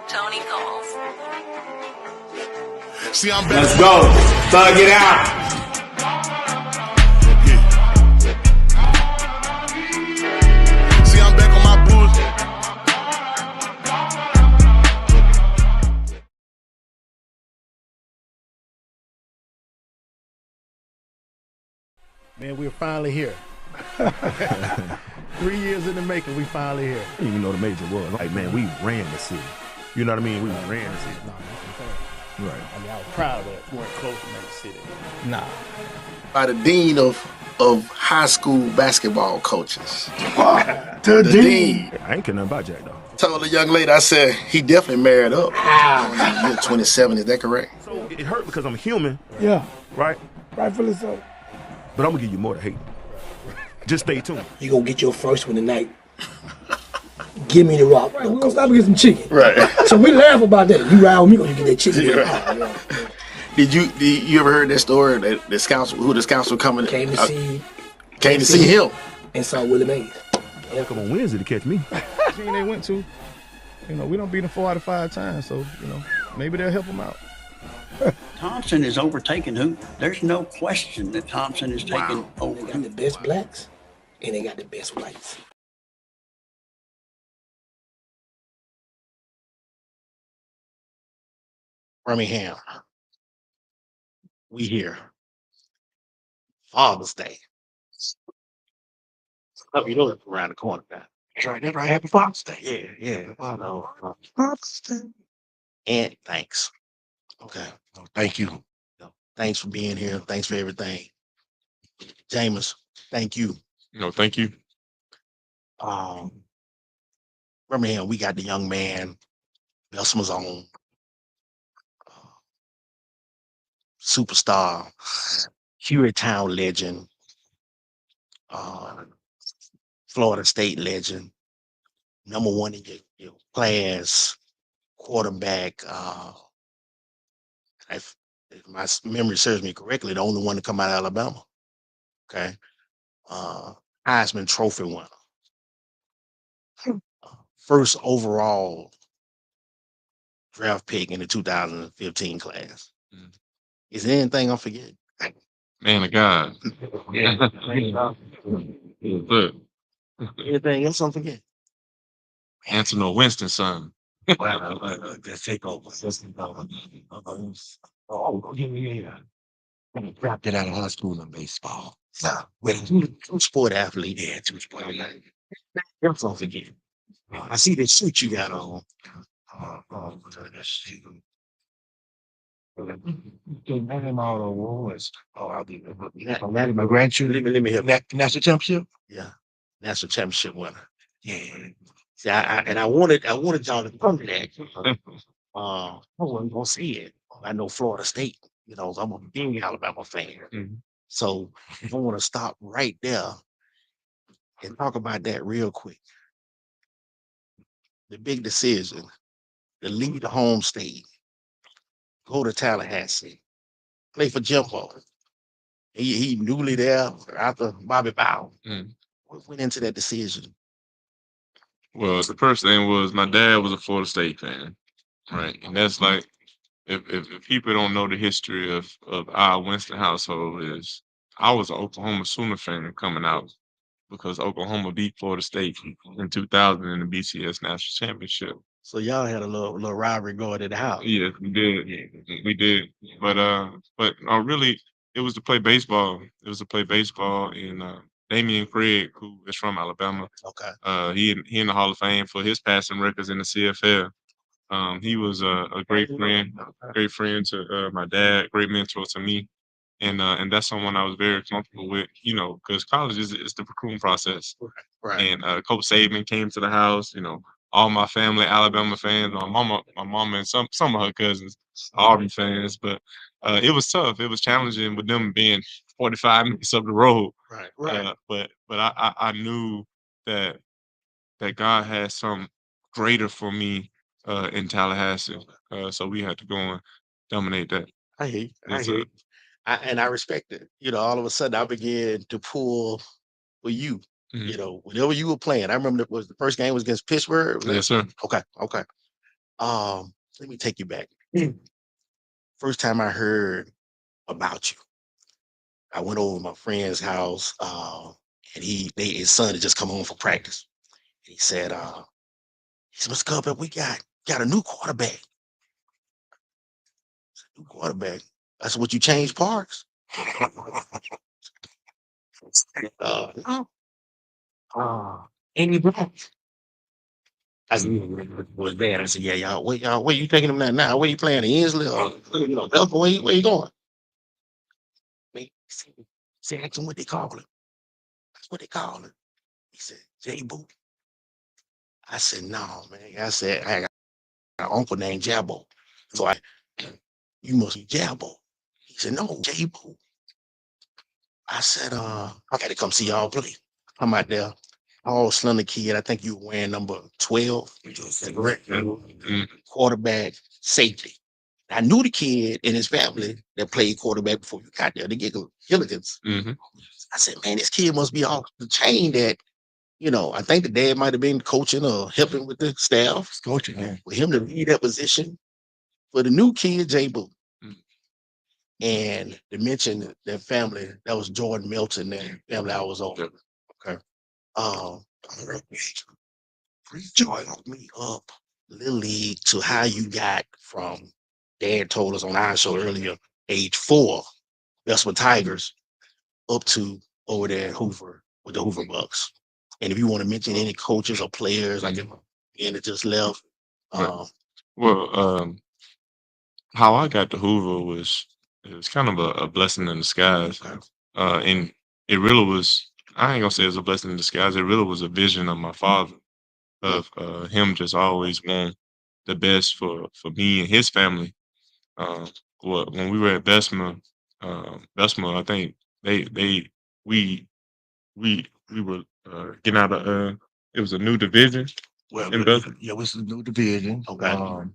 Tony calls. See, I'm back. Let's go. Thug it out. See, I'm back on my bullshit. Man, we're finally here. 3 years in the making, we finally here. I didn't even know the major was. Like, man, we ran the city. You know what I mean? We ran the city. No, that's what Right. I mean, I was proud of that. We weren't close to make the city. Nah. By the dean of high school basketball coaches. The dean. I ain't care nothing about Jack, though. Told the young lady, I said, he definitely married up. You're 27, is that correct? So it hurt because I'm human, Yeah, right? rightfully so. But I'm gonna give you more to hate. Just stay tuned. You gonna get your first one tonight. Give me the rock. Right, we're gonna stop and get some chicken. Right. So we laugh about that. You ride with me, gonna get that chicken. Yeah, right. Did you ever heard that story that the scouts were coming Came to see came to see him? and saw Willie Mays. Come on Wednesday to catch me. Team they went to, we don't beat them 4 out of 5 times, so maybe they'll help them out. Thompson is overtaking who? There's no question that Thompson is taking over. They got the best blacks and they got the best whites. Birmingham. We here. Father's Day. Oh, you know it's around the corner now. That's right. Happy Father's Day. Yeah. I know. Father's Day. And thanks. Okay. Thank you. Thanks for being here. Thanks for everything. Jameis, thank you. Thank you. Birmingham, we got the young man, Bessemer's own, superstar, Town legend, Florida State legend, #1 in your class, quarterback. If my memory serves me correctly, the only one to come out of Alabama. Okay. Heisman Trophy winner. First overall draft pick in the 2015 class. Is there anything I'm forgetting? Man of God. Yeah. Anything else I'm forgetting? Antonor Winston, son. Let's take over. Yeah. Dropped it out of high school in baseball. Well, two sport athlete. Yeah, two sport athlete. Else don't forget. I see that suit you got on. Name all the awards. I'll be my grandchildren. Let me hear. National championship? Yeah. National championship winner. Yeah. See, I wanted y'all to come to that. I wasn't gonna see it. I know Florida State, I'm a big Alabama fan. So I want to stop right there and talk about that real quick. The big decision to leave the home state, go to Tallahassee, play for Jimbo. He newly there after Bobby Bow. What went into that decision? Well, the first thing was my dad was a Florida State fan, right? And that's like, if people don't know the history of our Winston household, is I was an Oklahoma Sooner fan coming out because Oklahoma beat Florida State in 2000 in the BCS National Championship. So y'all had a little rivalry going in the house. Yes, we did. We did. But really, it was to play baseball. It was to play baseball, and Damian Craig, who is from Alabama. Okay. He in the Hall of Fame for his passing records in the CFL. He was a great friend to my dad, great mentor to me, and that's someone I was very comfortable with, because college is the cocoon process. Right. And Coach Saban came to the house, all my family, Alabama fans, my mama and some of her cousins, Auburn fans, but it was tough. It was challenging with them being 45 minutes up the road. Right. But I knew that God had some greater for me in Tallahassee. So we had to go and dominate that. I hear you. I Yes, hear sir. you. And I respect it. All of a sudden I began to pull for you. Mhm. Whenever you were playing. I remember the first game was against Pittsburgh. Was that? Yes, sir. Okay. Okay. Let me take you back. First time I heard about you, I went over to my friend's house, and his son had just come home from practice. He said, "Mr. Cooper, we got a new quarterback. New quarterback. That's what you change parks." No. Andy Black. I said, was bad. I said, yeah, where you taking him now? Where you playing? The Inslee or Belfort? Where you going? Me, see, ask him what they call him. That's what they call him. He said, J Boo. I said, no, man. I said, I got an uncle named Jabbo. So you must be Jabbo. He said, no, J Boo. I said, I got to come see y'all play. I'm out there. All slender kid. I think you were wearing number 12. Quarterback, safety. I knew the kid and his family that played quarterback before you got there, the Gilligans. Mhm. I said, man, this kid must be off the chain that, I think the dad might have been coaching or helping with the staff. Coaching, yeah. For him to be that position for the new kid, J Boo. Mhm. And to mention their family, that was Jordan Milton, their family I was over. Okay. Joy hooked me up Little League to how you got from Dad told us on our show earlier, age 4, Westwood Tigers, up to over there at Hoover with the Hoover Bucks. And if you want to mention any coaches or players like and that just left, Right. Well, how I got to Hoover was it was kind of a blessing in disguise. And it really was. I ain't gonna say it was a blessing in disguise. It really was a vision of my father, of him just always wanting the best for me and his family. When we were at Bessemer, I think they we we were getting out of it was a new division well, in Bessemer. Yeah, it was a new division. Okay.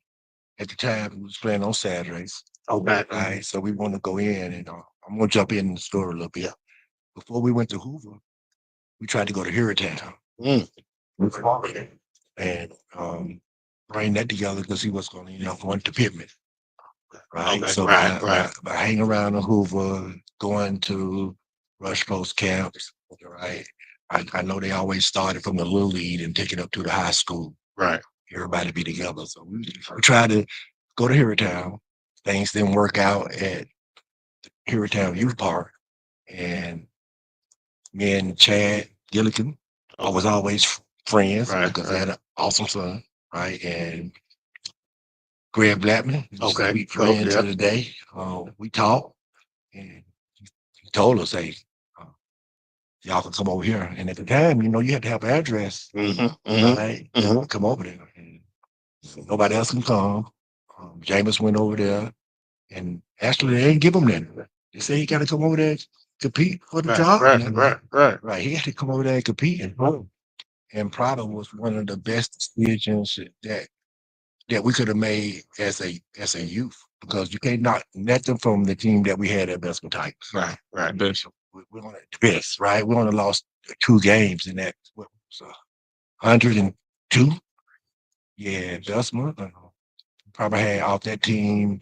At the time, we was playing on Saturdays. Okay. Right. So we want to go in, and I'm gonna jump in the story a little bit. Yeah. Before we went to Hoover, we tried to go to Harrytown Mm. and bring that together because he was going to, going to Pittman. Right. Okay. So by hanging around in Hoover, going to Rush Post camps, right? I know they always started from the little league and take it up to the high school. Right. Everybody be together. So we tried to go to Harrytown. Things didn't work out at Harrytown Youth Park. And me and Chad Gilligan, I was always friends because I had an awesome son, right? And Greg Blackman, Okay. we friends to the day. We talked, and he told us, hey, uh, y'all can come over here. And at the time, you had to have an address, right? Come over there. And nobody else can come. Jameis went over there, and actually, they didn't give him that. They said he got to come over there and compete for the job. Right. He had to come over there and compete. And probably was one of the best decisions that we could have made as a youth because you can't knock nothing from the team that we had at Bessemer Tigers. Right. Best. We're on the best, right? We only lost 2 games in that. What was 102? Yeah, Bessemer probably had off that team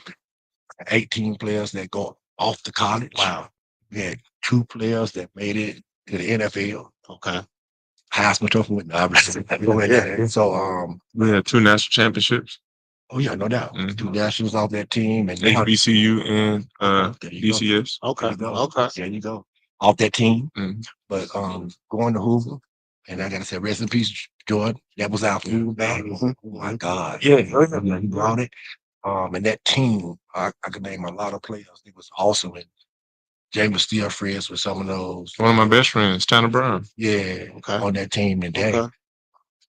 18 players that go off to college. Wow. We had 2 players that made it to the NFL. Okay. Heisman Trophy with So We had 2 national championships. oh yeah, no doubt. Mhm. 2 nationals off that team and now HBCU and there you go. DCS. Okay. There you go. Okay. There you go. Off that team. Mhm. But going to Hoover, and I gotta say, rest in peace, Jordan. That was our food back. Oh my God. Yeah, he brought it. And that team, I could name a lot of players. It was awesome. And James was still friends with some of those. One of my best friends, Tanner Brown. Yeah, Okay. on that team today. Okay.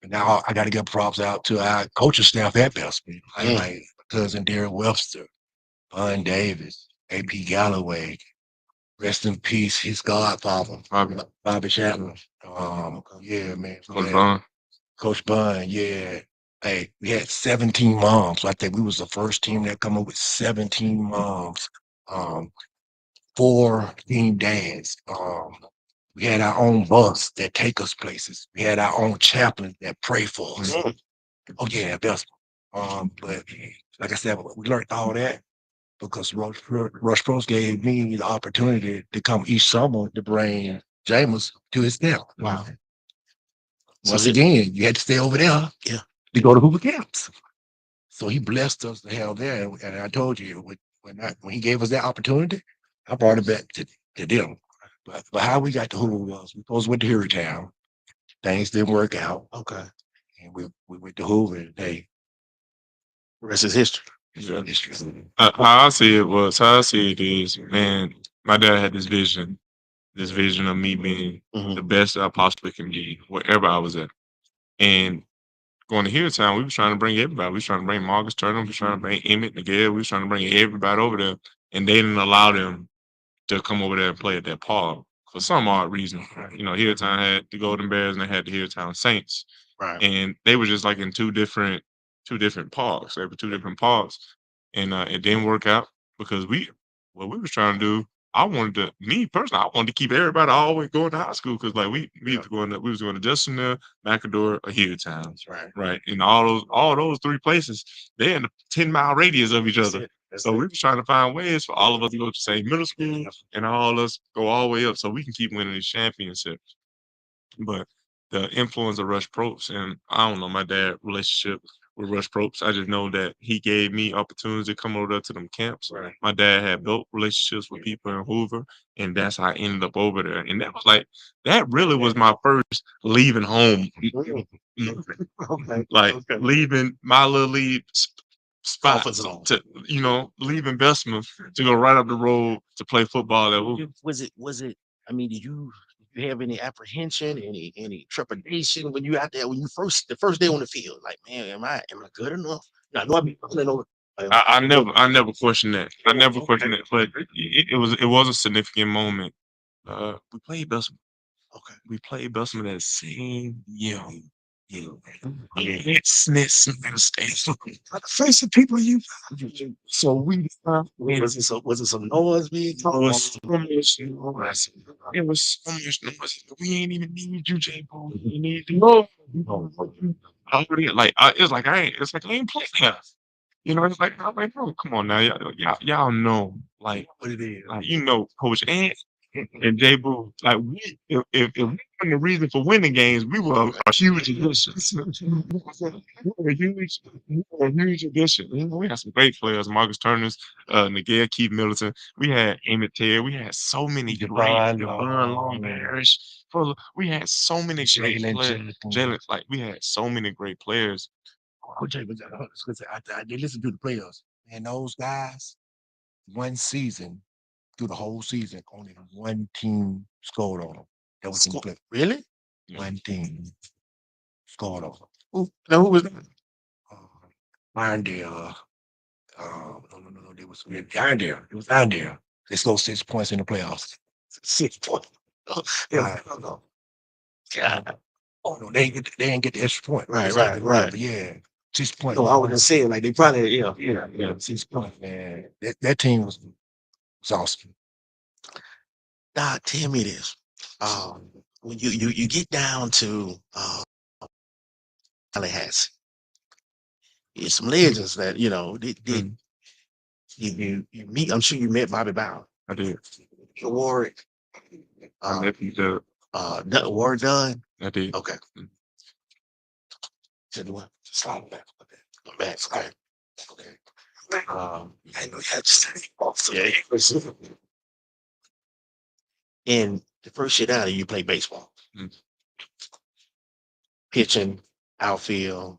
And now I got to give props out to our coaching staff at Bessemer. Like my cousin Derek Webster, Bun Davis, AP Galloway, rest in peace, his godfather, Bobby Chapman. Yeah, man. Coach Bond. Coach Bun, yeah. Hey, we had 17 moms. I think we was the first team that come up with 17 moms 4 team dads. We had our own bus that take us places. We had our own chaplain that pray for us. Oh yeah, that's but like I said, we learned all that because Rush Pros gave me the opportunity to come each summer to bring Jameis to his camp. Wow. Once again, you had to stay over there to go to Hoover camps. So he blessed us to hell there. And I told you, when he gave us that opportunity, I brought it back to them. But how we got to Hoover was we both went to Hurrytown. Things didn't work out. Okay. And we went to Hoover and the rest is history. How I see it is, man, my dad had this vision of me being the best I possibly can be, wherever I was at. And going to Hilltown, we was trying to bring everybody. We was trying to bring Marcus Turner, we was trying to bring Emmett, Miguel, we was trying to bring everybody over there. And they didn't allow them to come over there and play at that park for some odd reason. You know, Hilltown had the Golden Bears and they had the Hilltown Saints. Right. And they were just like in two different parks. They were 2 different parks. And it didn't work out because what we was trying to do, me personally, I wanted to keep everybody always going to high school because like we was going to Justin, McAdore, or Hilltown. Right. And all those 3 places, they're in a 10-mile radius of each other. So we was trying to find ways for all of us to go to the same middle school and all of us go all the way up so we can keep winning these championships. But the influence of Rush Probst, and I don't know my dad's relationship with Rush Probst. I just know that he gave me opportunities to come over there to them camps. Right. My dad had built relationships with people in Hoover, and that's how I ended up over there. And that really was my first leaving home. Leaving my little league spot to leaving Bessemer to go right up the road to play football at Hoover. Was it? I mean, did you have any apprehension, any trepidation when you out there the first day on the field? Like, man, am I good enough? I know I be pulling over. I never questioned that. I never questioned it, but it was a significant moment. We played Bessemer. Okay. We played Bessemer that same year. It's the face of people you. So we was it some noise being talked? It was so much noise. We ain't even need you, J. Bone. We need to know. It's like I ain't playing that. You know, it's like I'm like, oh, come on now, y'all know like What it is? like Coach Ant and J. Boo, like if we were the reason for winning games, we were a huge addition. We were a huge addition. You know, we had some great players, Marcus Turner's, Nigel Keith Middleton. We had Emmett Terry. We had so many great Devon Long Parrish. We had so many great players. Jalen, like we had so many great players. I did listen to the players. And those guys, one season, through the whole season, only one team scored on them. That was in the play. Really? One team scored on them. Who was that? Irondale. No. It was Irondale. It was Irondale. They scored 6 points in the playoffs. 6 points. No. God. Oh no, they didn't get the extra point. Right. But yeah. 6 points. No, I was just saying, like they probably, 6 points, man. That team was awesome. Nah, tell me this. When you get down to Tallahassee, there's some legends that you meet. I'm sure you met Bobby Bowden. I did. Warwick. Warwick Dunn. I did. Okay. Slide back a bit. Back. Okay. I know you had to stay off. Yeah, he was. And the first year out, you play baseball. Pitching, outfield.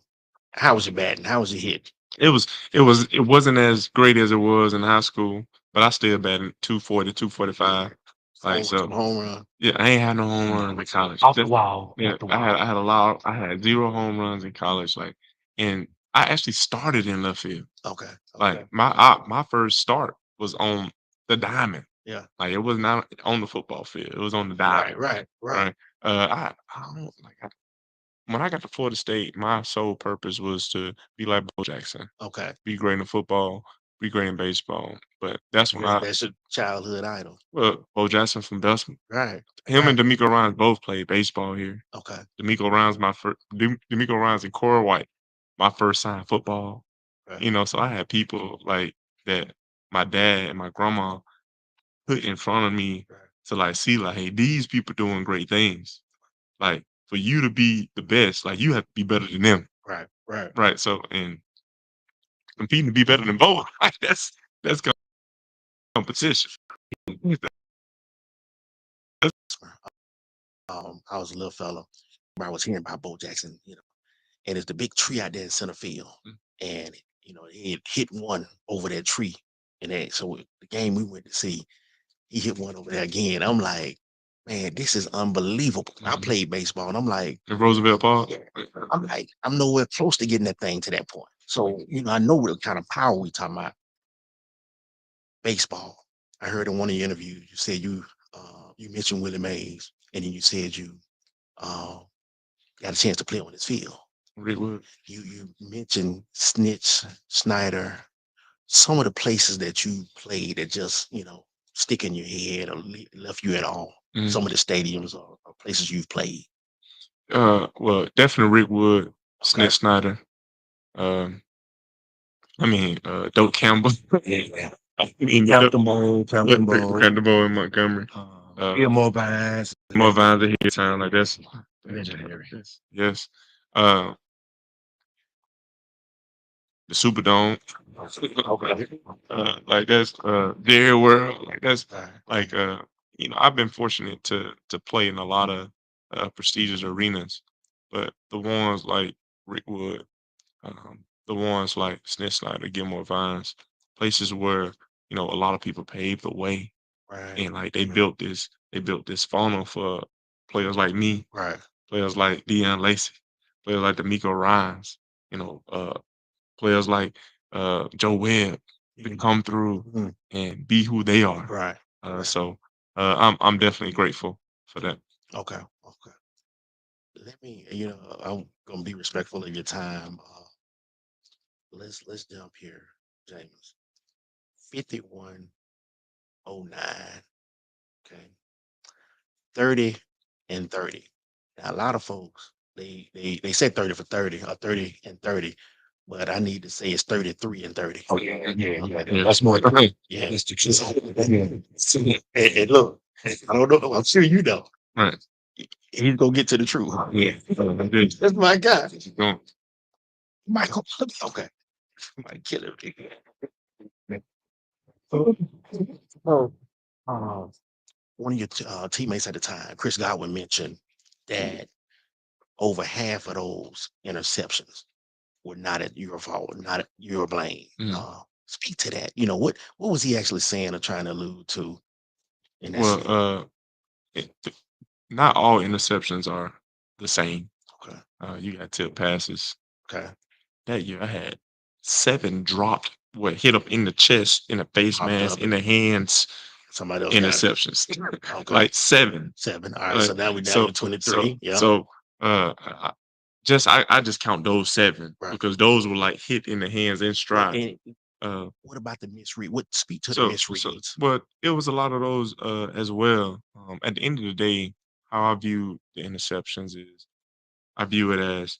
How was your batting? How was your hit? It wasn't as great as it was in high school, but I still batted 240, 245. Like so, home run. Yeah, I ain't had no home runs in college. Wow. Yeah, I had 0 home runs in college. Like, and I actually started in left field. Okay. Like my first start was on the diamond. Yeah. Like it was not on the football field. It was on the diamond. Right. I don't when I got to Florida State, my sole purpose was to be like Bo Jackson. Okay. Be great in football, be great in baseball. But that's when That's your childhood idol. Bo Jackson from Bessemer. Right. Him and D'Amico Ryans both played baseball here. Okay. D'Amico Ryans D'Amico Ryans and Cora White, my first sign football. Right. So I had people like that my dad and my grandma put in front of me to like see like, hey, these people doing great things. Like for you to be the best, like you have to be better than them. Right. Right. Right. So and competing to be better than both, like that's competition. I was a little fella. I was hearing about Bo Jackson, and it's the big tree out there in center field, and he had hit one over that tree, and so the game we went to see, he hit one over there again. I'm like, man, this is unbelievable. I played baseball, and I'm like, In Roosevelt Park. I'm like, I'm nowhere close to getting that thing to that point. So I know what kind of power we talking about. Baseball. I heard in one of your interviews you said you mentioned Willie Mays, and then you said you got a chance to play on his field. Rick Wood. You mentioned Snitch, Snyder, some of the places that you played that just stick in your head or left you at all. Some of the stadiums or places you've played. Well, definitely Rick Wood, Snitch Snyder. Doak Campbell. Captain Bowl in Montgomery. More Vines. More Vines in here town, like that's Legendary. yes. The Superdome. Like that's Dairy World. Like that's like I've been fortunate to play in a lot of prestigious arenas, but the ones like Rick Wood, the ones like Snitch Snyder, Gilmore Vines, places where a lot of people paved the way, Right. and like they built this funnel for players like me, Right. players like Deion Lacey, players like D'Amico Ryans, players like Joe Webb to come through and be who they are. Right. So I'm definitely grateful for that. Okay. Let me, I'm gonna be respectful of your time. Let's jump here, James. 5109. Okay. 30 and 30. Now a lot of folks they say 30 for 30 or 30 and 30, but I need to say it's 33 and 30. Oh yeah. Yeah. That's more. Yeah. That's the truth. And look, I don't know. I'm sure you know. Right. He's gonna get to the truth. Yeah. That's my guy. Go. Michael. Okay. Might kill him. One of your teammates at the time, Chris Godwin, mentioned that over half of those interceptions were not at your fault, not at your blame. Speak to that. What was he actually saying or trying to allude to? In that scene? Well, not all interceptions are the same. Okay. You got tip passes. Okay. That year I had 7 dropped, hit up in the chest, in the face Popped mask, up. in the hands, Somebody else got it. interceptions. Okay. Like 7. 7. All right. So now we're down to 23. Yeah. So I just count those 7 Right. because those were like hit in the hands in stride. And what about the misread? Speak to the misreads? But it was a lot of those as well. At the end of the day, how I view the interceptions is I view it as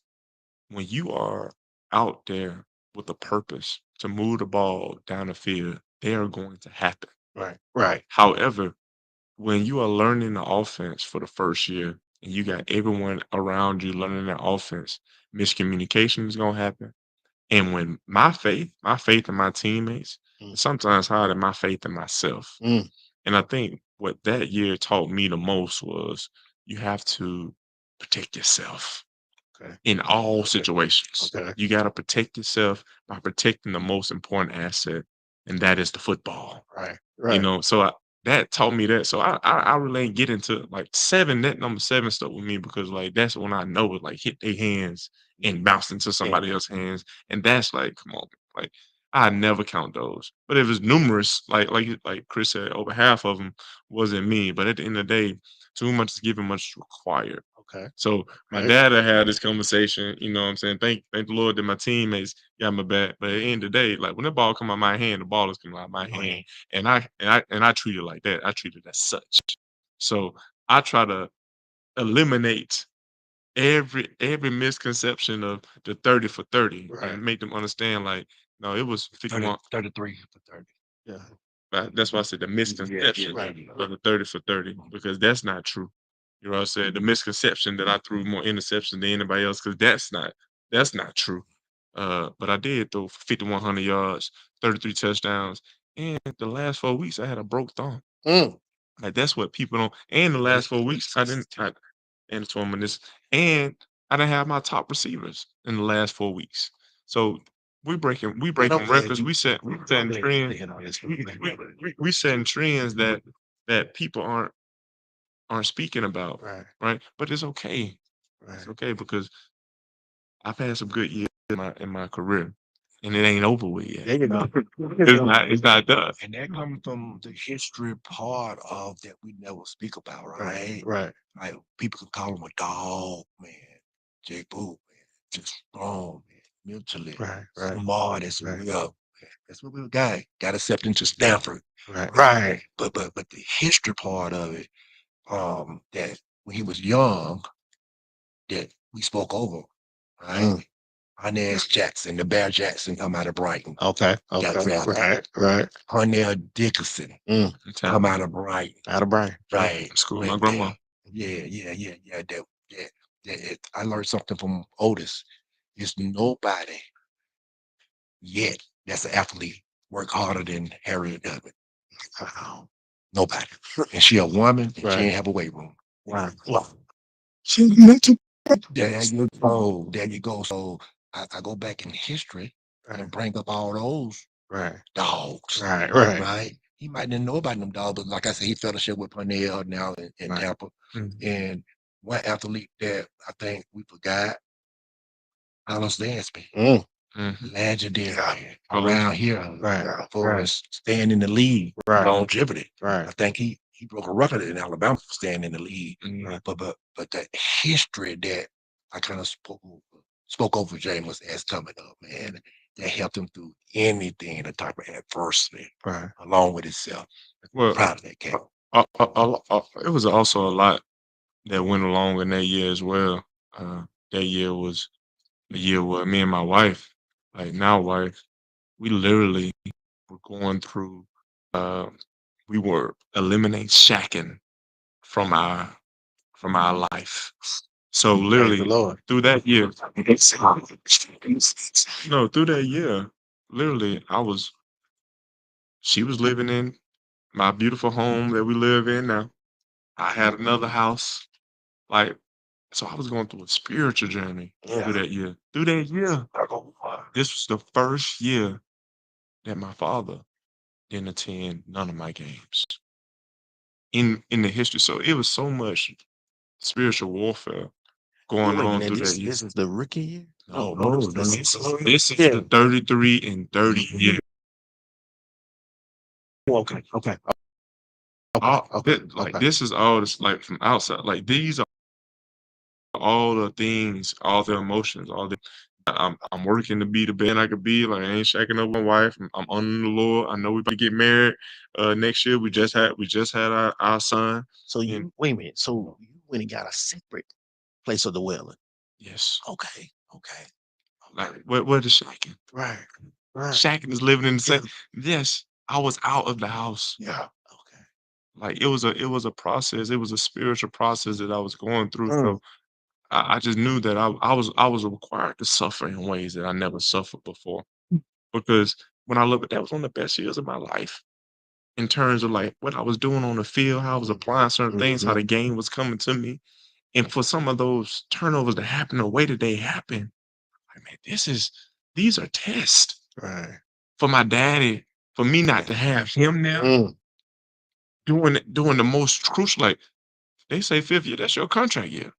when you are out there with a purpose to move the ball down the field, they are going to happen. Right. However, when you are learning the offense for the first year and you got everyone around you learning the offense, miscommunication is going to happen. And when my faith in my teammates, is sometimes higher than my faith in myself. Mm. And I think what that year taught me the most was you have to protect yourself in all situations. Okay. You got to protect yourself by protecting the most important asset, and that is the football. Right. So that taught me that. So I really ain't get into like 7. That number 7 stuck with me because like that's when I know it like hit their hands and bounced into somebody else's hands, and that's like, come on, like I never count those. But it was numerous, like Chris said, over half of them wasn't me. But at the end of the day, too much is given, much is required. Okay. So my Right. dad had this conversation, you know what I'm saying? Thank the Lord that my teammates got my back. But at the end of the day, like when the ball come out my hand, the ball is coming out my hand. And I treat it like that. I treat it as such. So I try to eliminate every misconception of the 30 for 30 Right. and make them understand like, no, it was 30, 51. 33 for 30. Yeah. That's why I said the misconception right. of the 30 for 30, because that's not true. You know what I'm saying? The misconception that I threw more interceptions than anybody else, because that's not true. But I did throw for 5,100 yards, 33 touchdowns, and the last 4 weeks I had a broke thumb. Mm. Like that's what people don't. And the last 4 weeks I didn't. And it's this, and I didn't have my top receivers in the last 4 weeks. So we breaking records. We setting trends. We setting trends that people aren't speaking about, Right. right? But it's okay. Right. It's okay because I've had some good years in my career, and it ain't over with yet. There you go. It's not done. And that comes from the history part of that we never speak about, right? Right. Like people could call him a dog, man. Jake Boo, man. Just strong, man. Mentally. Right. Right. Smart as Right. well. That's what we got accepted to Stanford. Right. Right. But the history part of it, that when he was young, that we spoke over, right? Inez Jackson, the Bear Jackson come out of Brighton. Okay. Got Okay. drafted. Right. Right. Cornell Dickerson come out of Brighton. Out of Brian. Right. School, my Went grandma. there. Yeah. I learned something from Otis. There's nobody yet that's an athlete work harder than Harriet Tubman. Wow. Nobody. And she a woman and Right. she ain't have a weight room. Wow. Well, she's mental. There you go. There you go. So I go back in history and bring up all those Right. dogs. Right. Right. Right. He might not know about them dogs, but like I said, he fellowship with Purnell now in Right. Tampa. Mhm. And one athlete that I think we forgot, Carlos Dansby. Mhm. Legendary Carlos. around here Right. for us staying in the league, Right. longevity. Right. I think he broke a record in Alabama for staying in the league. Mhm. But the history that I kind of spoke over Jameis as coming up, man, that helped him through anything, the type of adversity, Right. along with himself. Well, Proud of that cat. it was also a lot that went along in that year as well. That year was the year where me and my wife, like now wife, we literally were going through. Uh, we were eliminating shacking from our life. So Praise the literally Lord. through that year, no, through that year, literally she was living in my beautiful home that we live in now. I had another house. Like, so I was going through a spiritual journey through that year. Through that year, this was the first year that my father didn't attend none of my games in the history. So it was so much spiritual warfare going Wait a on minute. through This that year. this is the rookie year. No, no, this no. is the 33 and 30 year. Okay. Okay. Okay. This is all this like from outside. Like these are all the things, all the emotions, all the. I'm working to be the best I could be. Like I ain't shacking up with my wife. I'm under the Lord. I know we about to get married next year. We just had our son. So you wait a minute. So you went and got a separate place of the dwelling. Yes. Okay. Okay. Like what is shacking? Right. Right. Shacking is living in the same. Yes, I was out of the house. Yeah. Okay. Like it was a process. It was a spiritual process that I was going through. So I just knew that I was required to suffer in ways that I never suffered before. Because when I look at that was one of the best years of my life in terms of like what I was doing on the field, how I was applying certain things, how the game was coming to me. And for some of those turnovers to happen the way that they happen, like man, these are tests Right. for my daddy, for me not to have him now doing the most crucial. Like they say, fifth year, that's your contract year,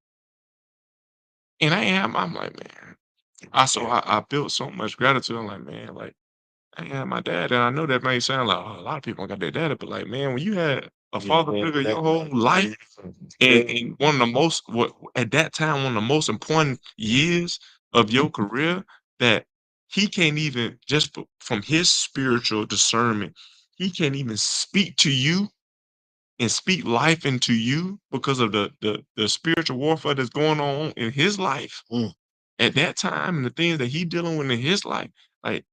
and I'm like, man, I built so much gratitude. I'm like, man, like I had my dad, and I know that may sound like a lot of people got their daddy, but like, man, when you had a father figure your whole life, and one of the most at that time one of the most important years of your career, that he can't even just from his spiritual discernment, he can't even speak to you and speak life into you because of the spiritual warfare that's going on in his life at that time and the things that he dealing with in his life. Like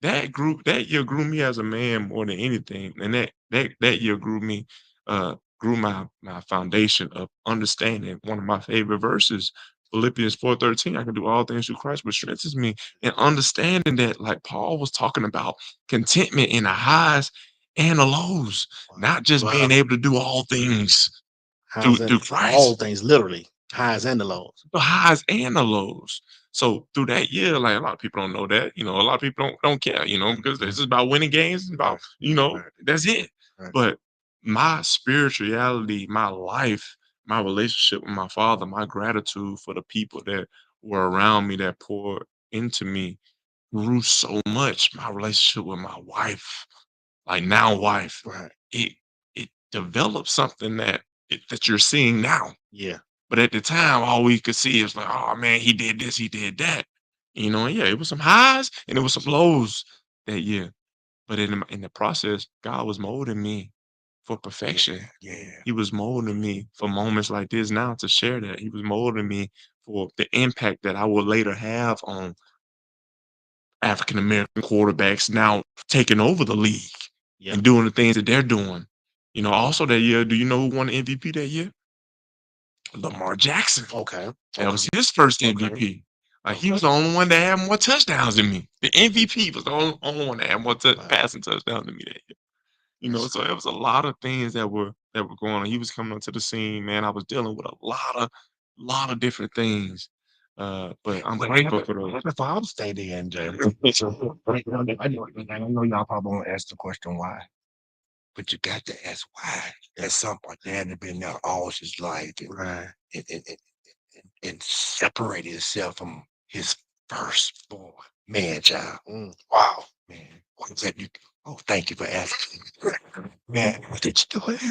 that year grew me as a man more than anything, and that year grew my foundation of understanding one of my favorite verses, Philippians 4:13. I can do all things through Christ which strengthens me, and understanding that, like Paul was talking about, contentment in the highs and the lows, not just being able to do all things through Christ. All things, literally, highs and the lows. The highs and the lows. So through that year, like a lot of people don't know that, a lot of people don't care, because this is about winning games, it's about, that's it. Right. But my spirituality, my life, my relationship with my father, my gratitude for the people that were around me that poured into me grew so much. My relationship with my wife, like now wife, Right. it developed something that you're seeing now. Yeah. But at the time, all we could see is like, oh man, he did this, he did that. And yeah, it was some highs and it was some lows that year. But in the process, God was molding me for perfection. Yeah. He was molding me for moments like this now to share that. He was molding me for the impact that I will later have on African American quarterbacks now taking over the league and doing the things that they're doing. Also that year, do you know who won the MVP that year? Lamar Jackson. Okay. That was his first MVP. Like he was the only one that had more touchdowns than me. The MVP was the only one that had more passing touchdowns than me that year. So it was a lot of things that were going on. He was coming onto the scene, man. I was dealing with a lot of different things. But I'm grateful for those. If I'll stay there and I know y'all probably won't ask the question why, but you got to ask why. At some point, Dad had been there all his life, Right. and separated himself from his firstborn man child. Wow. Man, what is that? Thank you for asking. Man, what did you do it?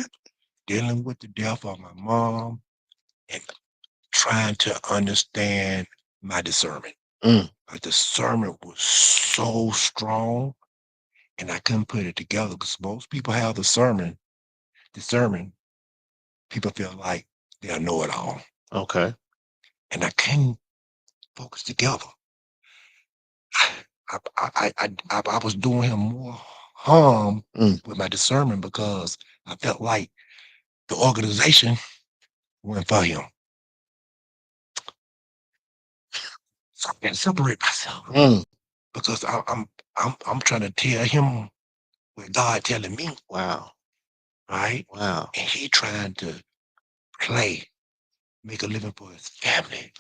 Dealing with the death of my mom and trying to understand my discernment. My discernment was so strong, and I couldn't put it together because most people have discernment. People feel like they'll know it all. Okay. And I couldn't focus together. I was doing him more harm with my discernment because I felt like the organization went for him. So I got to separate myself because I'm trying to tell him what God telling me. Wow. Right? Wow. And he trying to make a living for his family.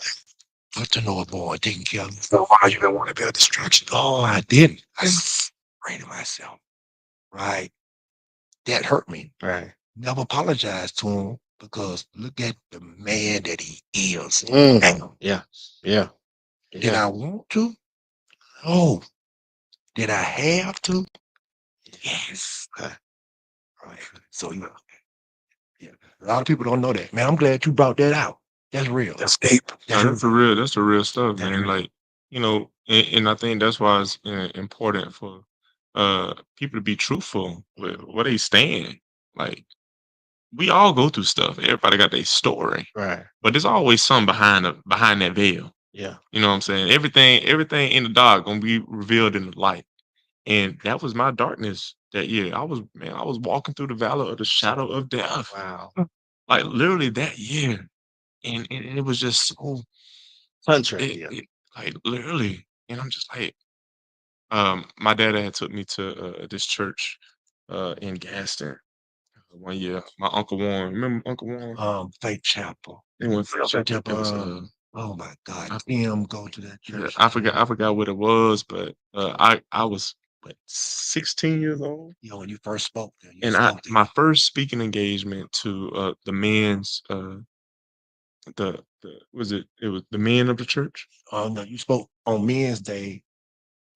But to know a boy taking care of him. So why you don't want to be a distraction? Oh, I didn't. I separated myself. Right? That hurt me. Right. Never apologized to him because look at the man that he is. Now. Yeah. Yeah. Did I want to? No. Did I have to? Yes. Right. So yeah. A lot of people don't know that. Man, I'm glad you brought that out. That's real. That's deep. That's the real stuff, man. Like, and I think that's why it's important for people to be truthful with where they stand. Like, we all go through stuff. Everybody got their story. Right. But there's always something behind that veil. Yeah. You know what I'm saying? Everything in the dark gonna be revealed in the light. And that was my darkness that year. I was walking through the valley of the shadow of death. Wow. Like literally that year. And it was just so like literally. And I'm just like, my dad had took me to this church in Gaston one year. My Uncle Warren, remember Uncle Warren? Faith Chapel. It was Faith Chapel. Oh my God. Him go to that church. I forgot what it was, but I was 16 years old. When you first spoke there. And my first speaking engagement to the men's it was the men of the church. Oh no, you spoke on Men's Day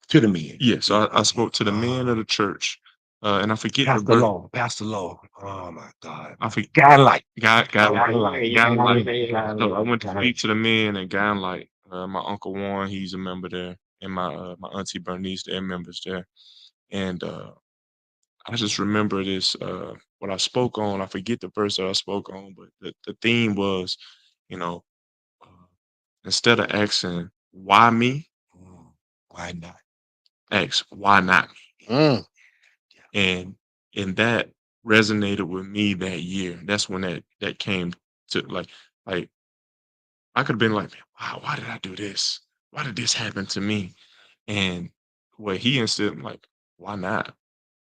to the men. Yeah, so I spoke to the men of the church And I forget the Pastor verse. Low. Pastor Low. Oh my God. I forget. Guy like. Guy Guy like. like. So I went to speak to the men and Guy like. My uncle Warren, he's a member there, and my auntie Bernice, they're members there. And I just remember this. What I spoke on. I forget the verse that I spoke on, but the theme was, you know, uh, instead of asking why me, Why not? ask why not me. Mm. And that resonated with me that year. That's when that came to like I could have been like, "Man, wow, why did I do this? Why did this happen to me?" And what he instilled, like, why not?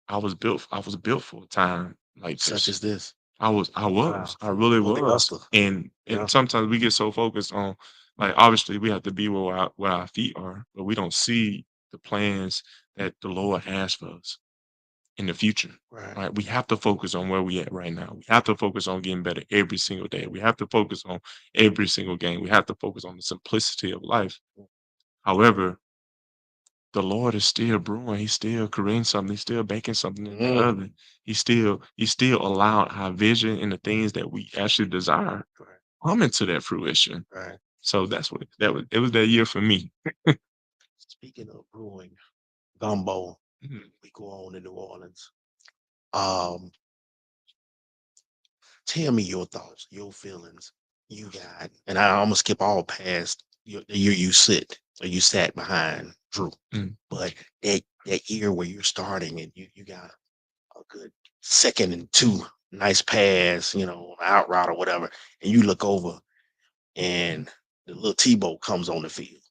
I was built for a time like Such this. as this. I really Fully was. hustler. And Yeah. sometimes we get so focused on like obviously we have to be where our feet are, but we don't see the plans that the Lord has for us in the future. Right. Right. We have to focus on where we at right now. We have to focus on getting better every single day. We have to focus on every single game. We have to focus on the simplicity of life. However, the Lord is still brewing. He's still creating something. He's still baking something in the oven. He's still allowing our vision and the things that we actually desire Right. come into that fruition. Right. So that's what it was that year for me. Speaking of brewing gumbo, Mhm. we go on in New Orleans. Um, Tell me your thoughts, your feelings. You got, and I'm gonna skip all past the year you sat behind Drew, Mm. but that year where you're starting and you got a good second and two, nice pass, out route or whatever, and you look over and the little Tebow comes on the field.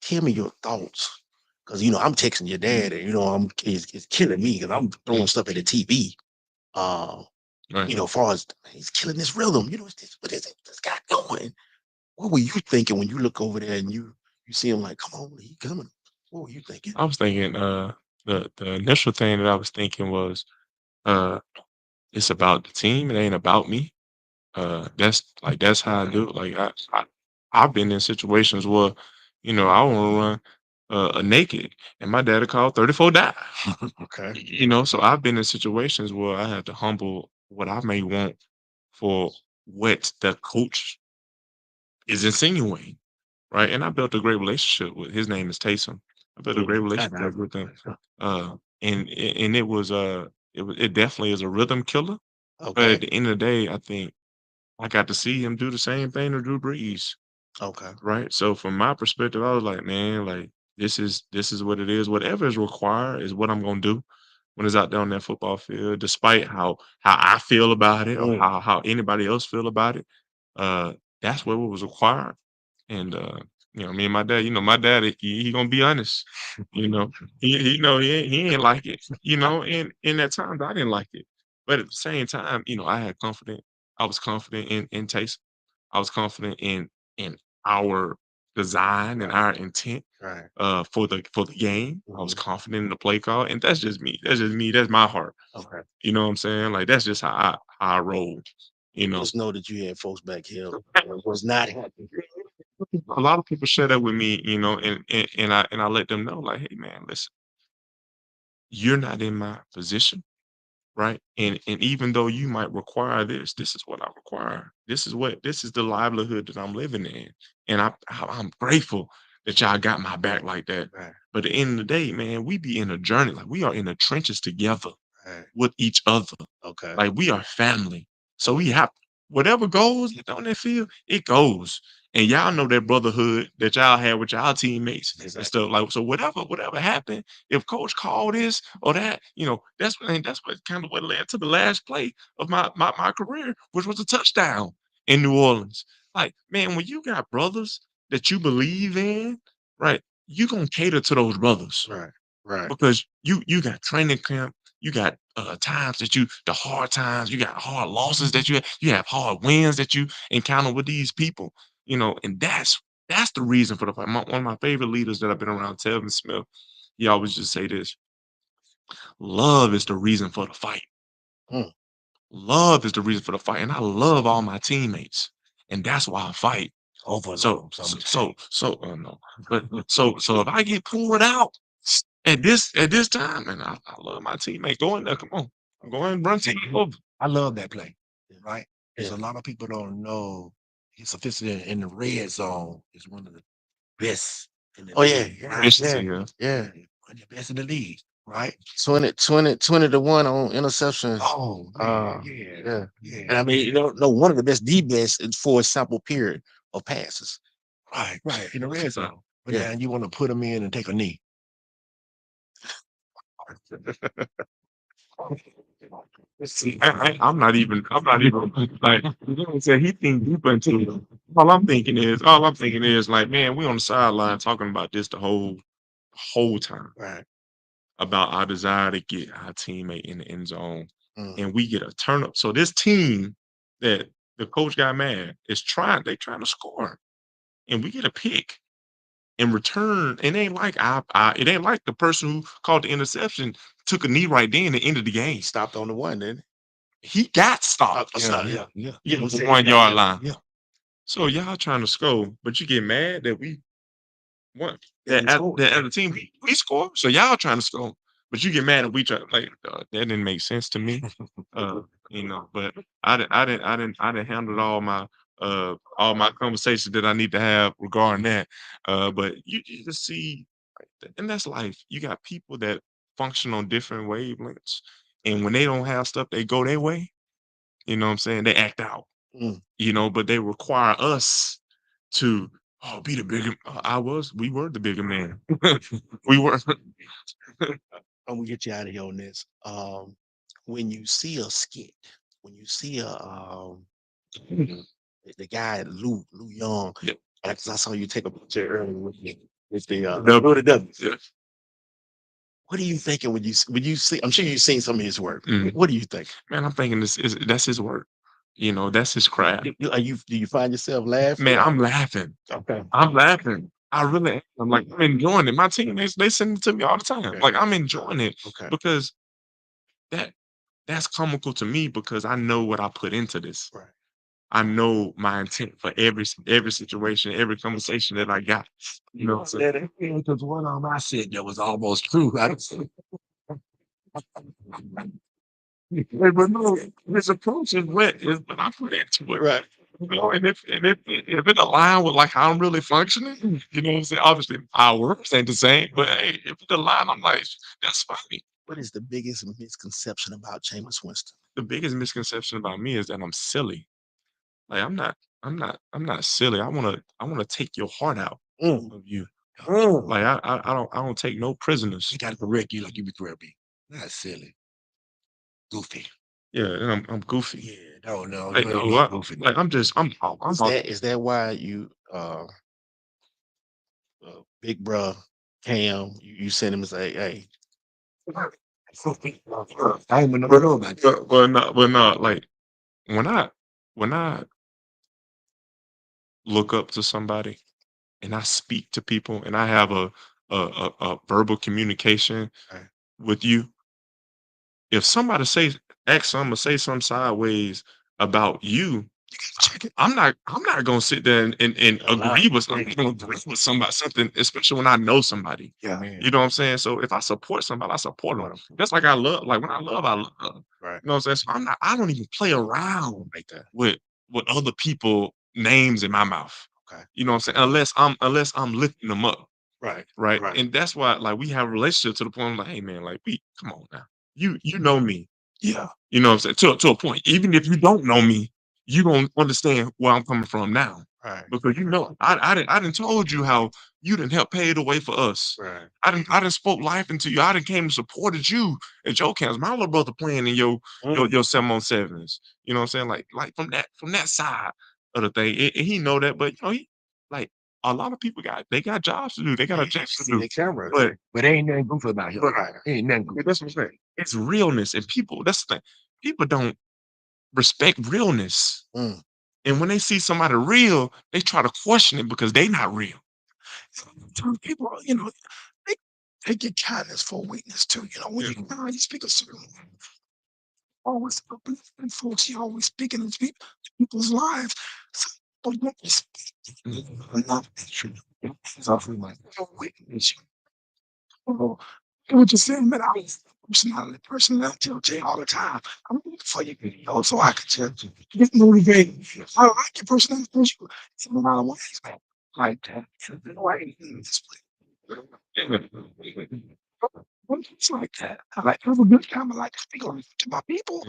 Tell me your thoughts. Cause I'm texting your dad and it's killing me because I'm throwing stuff at the TV. Right. As far as he's killing this rhythm, what is it this guy doing? What were you thinking when you look over there and you see him like, come on, he coming? What were you thinking? I was thinking the initial thing that I was thinking was uh it's about the team. It ain't about me. That's how I do it. Like I've been in situations where, I want to run naked, and my daddy called 34 die. Okay. So I've been in situations where I had to humble what I may want for what the coach is insinuating, right? And I built a great relationship with his name is Taysom. I built a great relationship with him. And it definitely is a rhythm killer. But at Okay. the end of the day, I think I got to see him do the same thing to Drew Brees, Okay. right? So from my perspective, I was like, man, like this is what it is. Whatever is required is what I'm gonna do when it's out there on that football field, despite how I feel about it or how anybody else feel about it. Uh, that's what was required. And me and my dad, my dad, he gonna be honest. You know, he ain't like it. And in that time, I didn't like it. But at the same time, I was confident in taste. I was confident in our design and our intent Right. for the game. I was confident in the play call, and that's just me. That's just me. That's my heart. Okay. You know what I'm saying? Like that's just how I roll. Just know that you had folks back here was not happy. A lot of people share that with me, and I let them know, like, hey man, listen, you're not in my position, right? And even though you might require this is what I require. This is the livelihood that I'm living in. And I'm grateful that y'all got my back like that. Right. But at the end of the day, man, we be in a journey, like we are in the trenches together Right. with each other. Okay. Like we are family. So we have whatever goes on that field, it goes. And y'all know that brotherhood that y'all had with y'all teammates and stuff. Like so whatever happened, if coach called this or that, that's what kind of what led to the last play of my career, which was a touchdown in New Orleans. Like, man, when you got brothers that you believe in, right, you gonna cater to those brothers Right. Right. because you got training camp, you got times the hard times, you got hard losses that you have hard wins that you encounter with these people, and that's the reason for the fight. One of my favorite leaders that I've been around, Telvin Smith, he always just say this: love is the reason for the fight. Mm. Love is the reason for the fight, and I love all my teammates, and that's why I fight. Over So no, but so if I get pulled out, at this time, and I love my teammate. Go in there, come on, go in and run team over. I love that play, right? Because a lot of people don't know his sophisticated in the red zone is one of the best in the Oh yeah, league, yeah, right? Yeah. yeah. One of the best in the league, right? 20 to 1 on interception. Oh, Yeah. yeah. And I mean, no, one of the best for a sample period of passes. Right, in the red zone. But Yeah. now you want to put him in and take a knee. See, I'm not even like, you know what I'm saying? He think deeper into it. All I'm thinking is like, man, we on the sideline talking about this the whole time Right. about our desire to get our teammate in the end zone, Mm. and we get a turn up. So this team that the coach got mad is trying to score, and we get a pick in return. It ain't like it ain't like the person who called the interception took a knee right then and ended the game. He stopped on the one, didn't He got stopped. yeah. You know, the 1 yard line. Yeah. So y'all trying to score, but you get mad that we won. Yeah, That we scored. as a team we score. So y'all trying to score, but you get mad that we try. Like that didn't make sense to me. You know, but I didn't handle all my conversations that I need to have regarding that. But you just see, and that's life. You got people that function on different wavelengths, and when they don't have stuff, they go their way. You know what I'm saying? They act out. Mm. You know, but they require us to be the bigger. We were the bigger man. We were. I'm gonna get you out of here on this. When you see a skit, when you see the guy Lou Young, Yep. because I saw you take a picture earlier with the W. Yeah. What are you thinking when you see? I'm sure you've seen some of his work. Mhm. What do you think? Man, I'm thinking that's his work. You know, that's his craft. Do you find yourself laughing? Man, I'm laughing. Okay. I'm laughing. I really am. I'm like, I'm enjoying it. My teammates, they send it to me all the time. Okay. Like, I'm enjoying it Okay. because that's comical to me because I know what I put into this. Right. I know my intent for every situation, every conversation that I got. You know what I'm saying? Because one of them I said that was almost true. Hey, but no, his approach is what I put into it. Right. You know, and if it align with like how I'm really functioning, you know what I'm saying? Obviously, our works ain't the same, but hey, if it align, I'm like, that's funny. What is the biggest misconception about Jameis Winston? The biggest misconception about me is that I'm silly. Like I'm not silly. I wanna take your heart out of you. Like I don't take no prisoners. You got to correct you like you be correct me. Not silly. Goofy. Yeah, and I'm goofy. Yeah, no, Like, you ain't no, goofy. like I'm Is that why you big bruh Cam, you send him and say, hey, I ain't never know about that. but not like when I look up to somebody and I speak to people and I have a verbal communication Right. with you, if somebody ask something or say something sideways about you, I'm not gonna sit there and agree with something, especially when I know somebody. Yeah. You know what I'm saying? So if I support somebody, I support them. That's like I love, like when I love, I love. Right. You know what I'm saying? So I don't even play around like that with other people names in my mouth. Okay. You know what I'm saying? Unless I'm lifting them up. Right. Right. Right. And that's why like we have a relationship to the point like, hey man, like come on now. You know me. Yeah. You know what I'm saying? To a point. Even if you don't know me, you gonna understand where I'm coming from now. Right. Because you know, I didn't told you how you didn't help pay the way for us. Right. I didn't spoke life into you. I didn't came and supported you at your camps. My little brother playing in your 7-on-7s. You know what I'm saying? Like from that side of the thing. And he know that, but you know, he like a lot of people got jobs to do. They got a job to do. The camera. But ain't nothing goofy about him. Ain't nothing goofy. that's what I'm saying. It's realness. And people, that's the thing. People don't respect realness. And when they see somebody real, they try to question it because they not real. Some people, they get kindness for weakness too. When you speak a certain way, always uplifting folks, you always speaking into people's lives. Some people don't respect enough that you for weakness. what you're saying, man, I was personality. I tell Jay all the time, I'm looking for your video so I can just get motivated. I like your personality because you in a lot of ways, man. Like that. In a way, it's like that. I like to have a good time. I like to speak on to my people.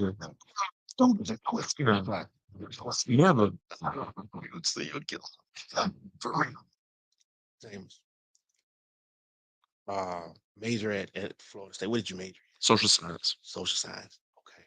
Don't get it twisted. Like, Never. see you get for real. James, major at Florida State. What did you major in? Social science. Social science. Okay.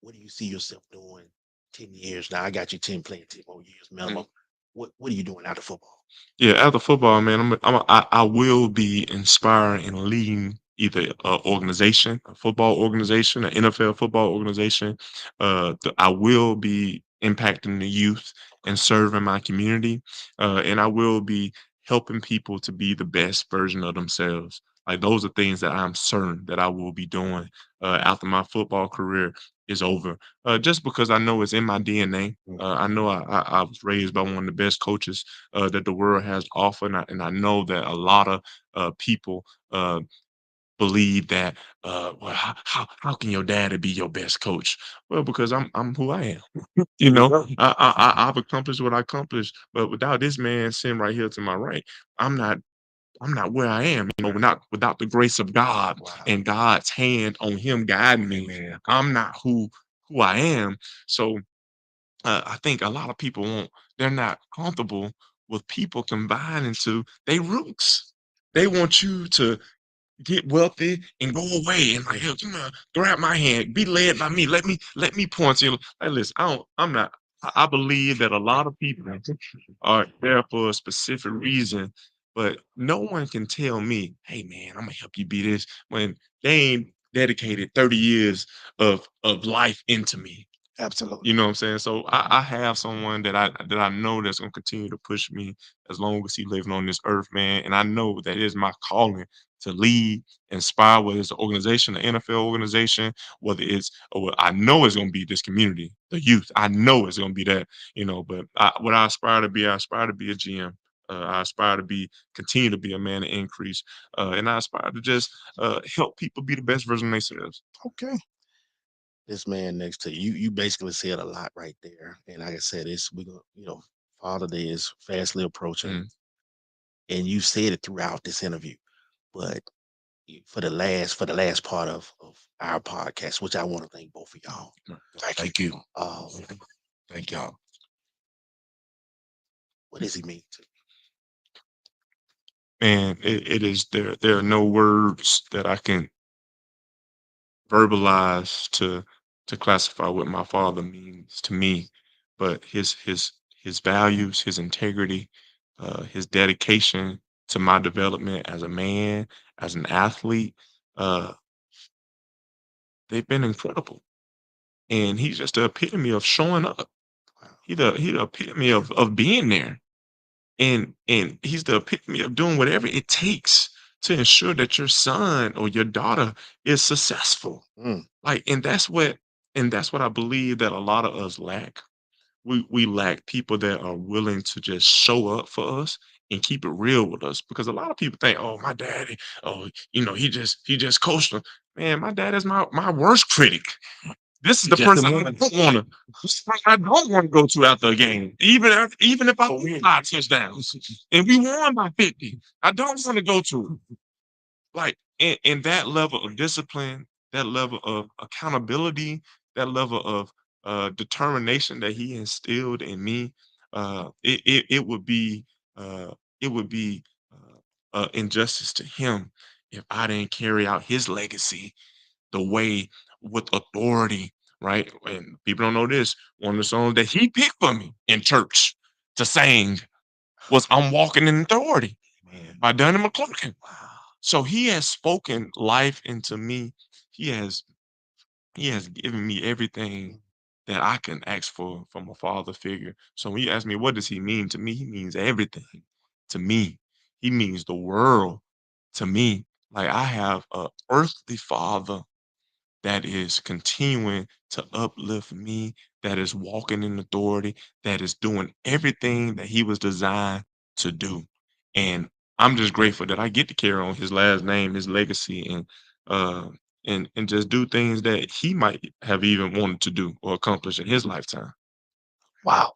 What do you see yourself doing 10 years now? I got you 10 playing 10 more years minimum. What are you doing out of football? Yeah, after football, man, I will be inspiring and leading either a organization, a football organization, an NFL football organization. I will be impacting the youth and serving my community, and I will be helping people to be the best version of themselves. Like those are things that I'm certain that I will be doing after my football career is over. Just because I know it's in my DNA. I know I was raised by one of the best coaches that the world has to offer, and I know that a lot of people believe that. Well, how can your daddy be your best coach? Well, because I'm who I am. You know, I've accomplished what I accomplished, but without this man sitting right here to my right, I'm not. I'm not where I am, you know, without the grace of God and God's hand on him guiding me. I'm not who I am. So I think a lot of people they're not comfortable with people combining to their roots. They want you to get wealthy and go away and like, "Hey, come on, grab my hand, be led by me. Let me point to you." Hey, listen, I'm not. I believe that a lot of people are there for a specific reason, but no one can tell me, "Hey, man, I'm gonna help you be this," when they ain't dedicated 30 years of life into me. Absolutely. You know what I'm saying? So I have someone that I know that's gonna continue to push me as long as he living on this earth, man. And I know that it is my calling to lead, inspire, whether it's an organization, an NFL organization, whether it's or I know it's gonna be this community, the youth. I know it's gonna be that, you know. But what I aspire to be a GM. I aspire to be continue to be a man of increase, and I aspire to just help people be the best version of themselves. Okay. This man next to you basically said a lot right there. And like I said, it's we gonna, Father Day is fastly approaching, and you said it throughout this interview. But for the last part of our podcast, which I want to thank both of y'all. Thank you. Um, Thank y'all. what does he mean to And it is there are no words that I can verbalize to classify what my father means to me, but his values, his integrity, his dedication to my development as a man, as an athlete, uh, they've been incredible. And he's just the epitome of showing up. He the epitome of being there. And he's the epitome of doing whatever it takes to ensure that your son or your daughter is successful. Mm. Like, and that's what I believe that a lot of us lack. We lack people that are willing to just show up for us and keep it real with us. Because a lot of people think, oh, my daddy, oh, he just coached them. Man, my dad is my worst critic. This is the Just person I don't wanna go to after a game, even if I win 5 touchdowns and we won by 50. I don't wanna go to it. Like, and that level of discipline, that level of accountability, that level of, determination that he instilled in me, it would be, uh it would be, injustice to him if I didn't carry out his legacy the way with authority, right? And people don't know this. One of the songs that he picked for me in church to sing was "I'm Walking in Authority" by Donnie McClurkin. So he has spoken life into me. He has he has given me everything that I can ask for from a father figure. So when you ask me what does he mean to me, he means everything to me. He means the world to me. Like I have a earthly father that is continuing to uplift me, that is walking in authority, that is doing everything that he was designed to do. And I'm just grateful that I get to carry on his last name, his legacy, and just do things that he might have even wanted to do or accomplish in his lifetime. Wow.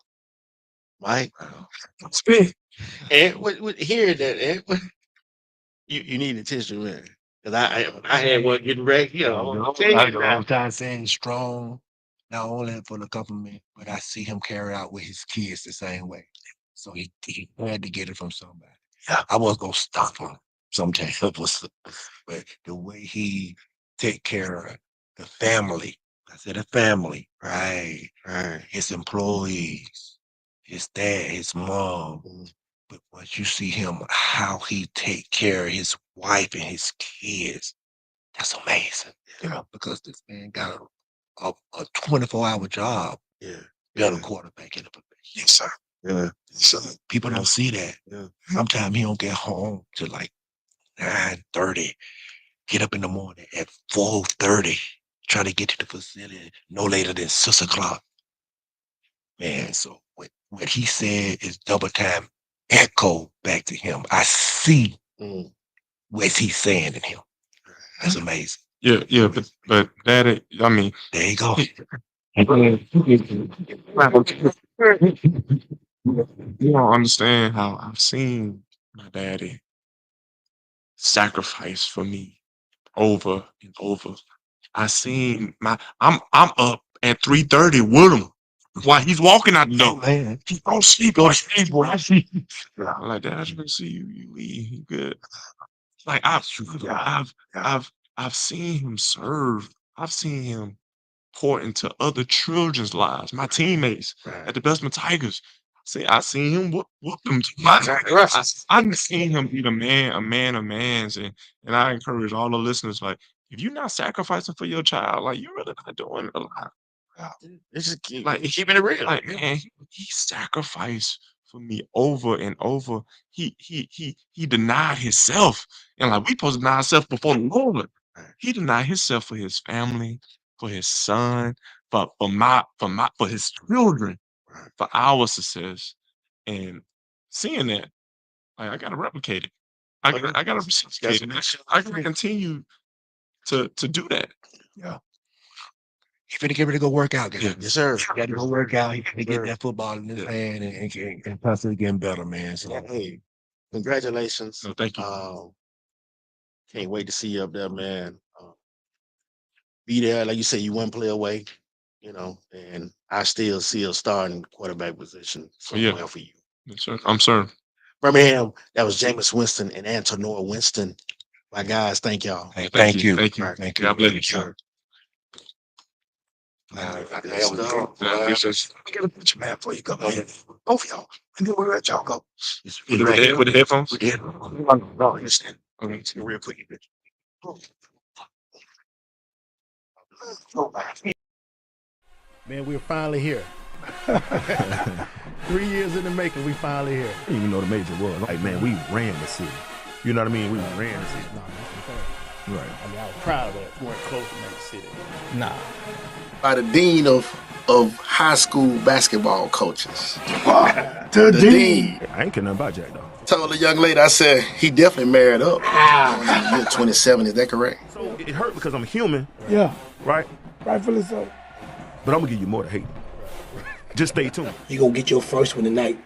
Right? That's big. And what hearing that, you need attention, man. Because I had one getting ready, you know. I'm trying to say strong, not only for the compliment, but I see him carry out with his kids the same way. So he had to get it from somebody. Yeah. I was gonna stop him sometimes, but the way he take care of the family, I said the family, right, his employees, his dad, his mom. But once you see him, how he take care of his wife and his kids, that's amazing. You know, because this man got a 24-hour job. Yeah. Better quarterback in the position. Yes, sir. Yeah. So People don't see that. Yeah. Sometimes he don't get home till like 9:30. Get up in the morning at 4:30. Try to get to the facility no later than 6 o'clock. Man, so what he said is double time echo back to him. I see what he's saying in him. That's amazing. Yeah, but Daddy, I mean, There you go. you don't understand how I've seen my daddy sacrifice for me over and over. I seen I'm up at 3:30 with him while he's walking out the door. Man, He don't sleep, boy. I see. I'm like, Dad, I just want to see you leave. You good? Like I've seen him serve. I've seen him pour into other children's lives. My teammates at the Bessemer Tigers. I seen him whoop them. I've seen him be a man of mans, and I encourage all the listeners, like, if you're not sacrificing for your child, like, you're really not doing a lot. It's just keeping it real. Like, man, he sacrificed for me over and over. He denied himself, and like we supposed to deny ourselves before the Lord. He denied himself for his family, for his son, for his children, for our success. And seeing that, like, I gotta replicate it. I gotta reciprocate it. I gotta continue to do that. yeah. He finna get ready to go work out. Guys. Yes, sir. He got to go work out. He finna get that football in his hand and constantly getting better, man. So Hey, congratulations. No, thank you. Can't wait to see you up there, man. Be there, like you said, you one play away, you know, and I still see a starting quarterback position somewhere for you. Yes, sir. I'm sorry. Birmingham, that was Jameis Winston and Antonor Winston. My guys, thank y'all. hey, thank you. Thank you. Right. Thank you. God bless you, Sure. Nah, Let me get a picture, man, before you go. Both of y'all. And then we'll let y'all go. With the headphones? Yeah. No, understand. Okay. It's a real quick picture. Man, we're finally here. 3 years in the making, we finally here. I didn't even know the major was. Like, man, we ran the city. You know what I mean? We ran the city. No, that's unfair. Right. I mean, I was proud of that. We weren't close to make city. Nah. By the dean of high school basketball coaches. The dean. I ain't care nothing about Jack, though. Told the young lady, I said, he definitely married up. You're 27, is that correct? So it hurt because I'm human, Yeah. right? Rightfully so. But I'm going to give you more to hate. Just stay tuned. You gonna get your first one tonight.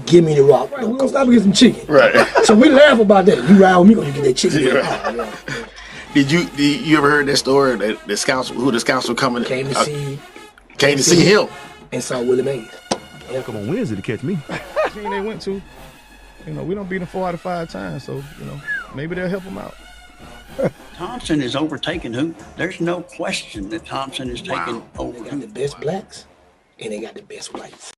Give me the rock. Right, we're gonna stop and get some chicken. Right. So we laugh about that. You ride with me, gonna get that chicken. Yeah. Did you ever heard that story that the scouts were coming? Came to see him. And saw Willie Mays. They'll come on Wednesday to catch me. team they went to, you know, we don't beat them 4 out of 5 times. So, you know, maybe they'll help them out. Thompson is overtaking who? There's no question that Thompson is taking over. They got the best blacks and they got the best whites.